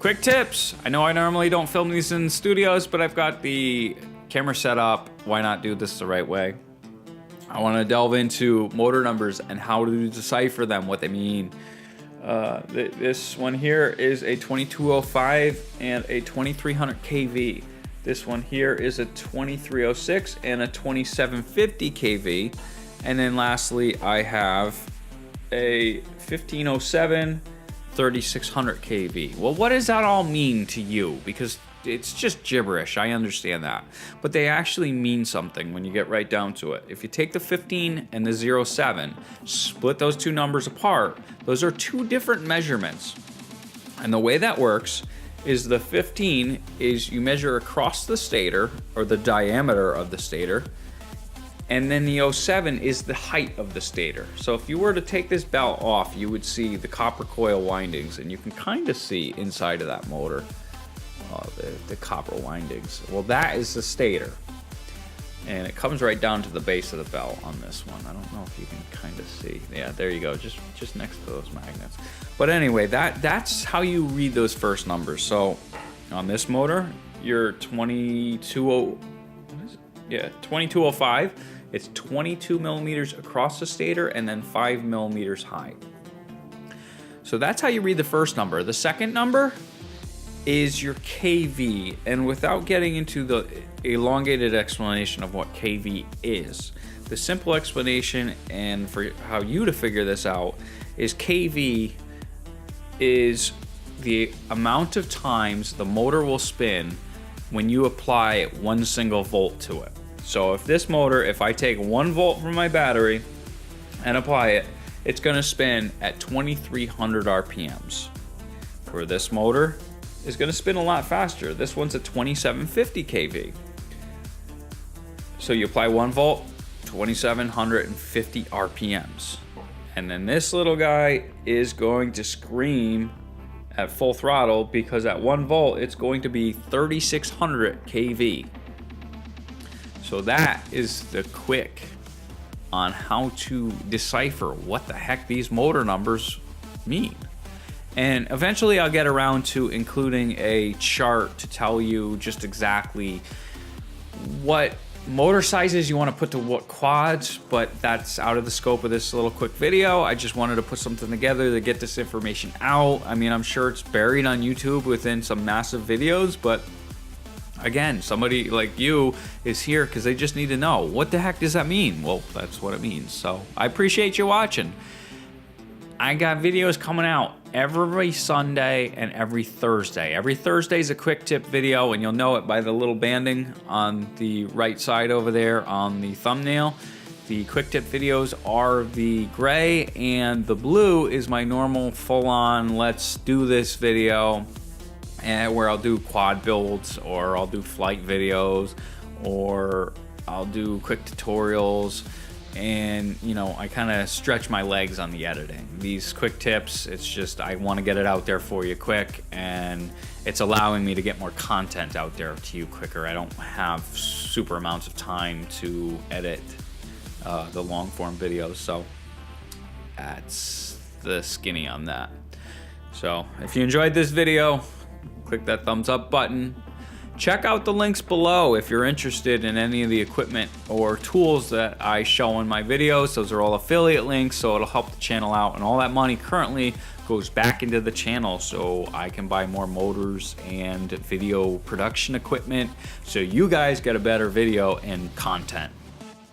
Quick tips. I know I normally don't film these in studios, but I've got the camera set up. Why not do this the right way? I want to delve into motor numbers and how to decipher them, what they mean. This one here is a 2205 and a 2300 kV. This one here is a 2306 and a 2750 kV. And then lastly, I have a 1507 3600 kV. Well, what does that all mean to you? Because it's just gibberish, I understand that. But they actually mean something when you get right down to it. If you take the 15 and the 07, split those two numbers apart, those are two different measurements. And the way that works is the 15 is you measure across the stator, or the diameter of the stator, and then the 07 is the height of the stator. So if you were to take this belt off, you would see the copper coil windings, and you can kind of see inside of that motor, the copper windings. Well, that is the stator, and it comes right down to the base of the belt on this one. I don't know if you can kind of see. Yeah, there you go, just next to those magnets. But anyway, that's how you read those first numbers. So on this motor, your 2205, it's 22 millimeters across the stator and then 5 millimeters high. So that's how you read the first number. The second number is your kV, and without getting into the elongated explanation of what kV is, the simple explanation and for how you to figure this out is kV is the amount of times the motor will spin when you apply 1 single volt to it. So if this motor, if I take 1 volt from my battery and apply it, it's gonna spin at 2300 RPMs. For this motor, it's gonna spin a lot faster. This one's a 2750 kV. So you apply 1 volt, 2750 RPMs. And then this little guy is going to scream at full throttle because at 1 volt, it's going to be 3600 kV. So that is the quick on how to decipher what the heck these motor numbers mean. And eventually I'll get around to including a chart to tell you just exactly what motor sizes you want to put to what quads, but that's out of the scope of this little quick video. I just wanted to put something together to get this information out. I mean, I'm sure it's buried on YouTube within some massive videos, but again, somebody like you is here because they just need to know, what the heck does that mean? Well, that's what it means. So I appreciate you watching. I got videos coming out every Sunday and every Thursday. Every Thursday is a quick tip video, and you'll know it by the little banding on the right side over there on the thumbnail. The quick tip videos are the gray, and the blue is my normal full-on let's do this video, and where I'll do quad builds, or I'll do flight videos, or I'll do quick tutorials. And you know, I kind of stretch my legs on the editing. These quick tips, it's just I want to get it out there for you quick, and it's allowing me to get more content out there to you quicker. I don't have super amounts of time to edit the long form videos, so that's the skinny on that. So if you enjoyed this video, click that thumbs up button. Check out the links below if you're interested in any of the equipment or tools that I show in my videos. Those are all affiliate links, so it'll help the channel out, and all that money currently goes back into the channel so I can buy more motors and video production equipment so you guys get a better video and content.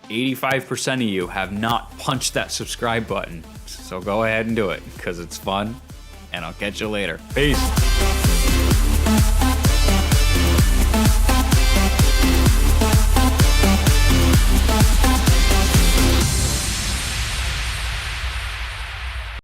85% of you have not punched that subscribe button, so go ahead and do it because it's fun, and I'll catch you later. Peace.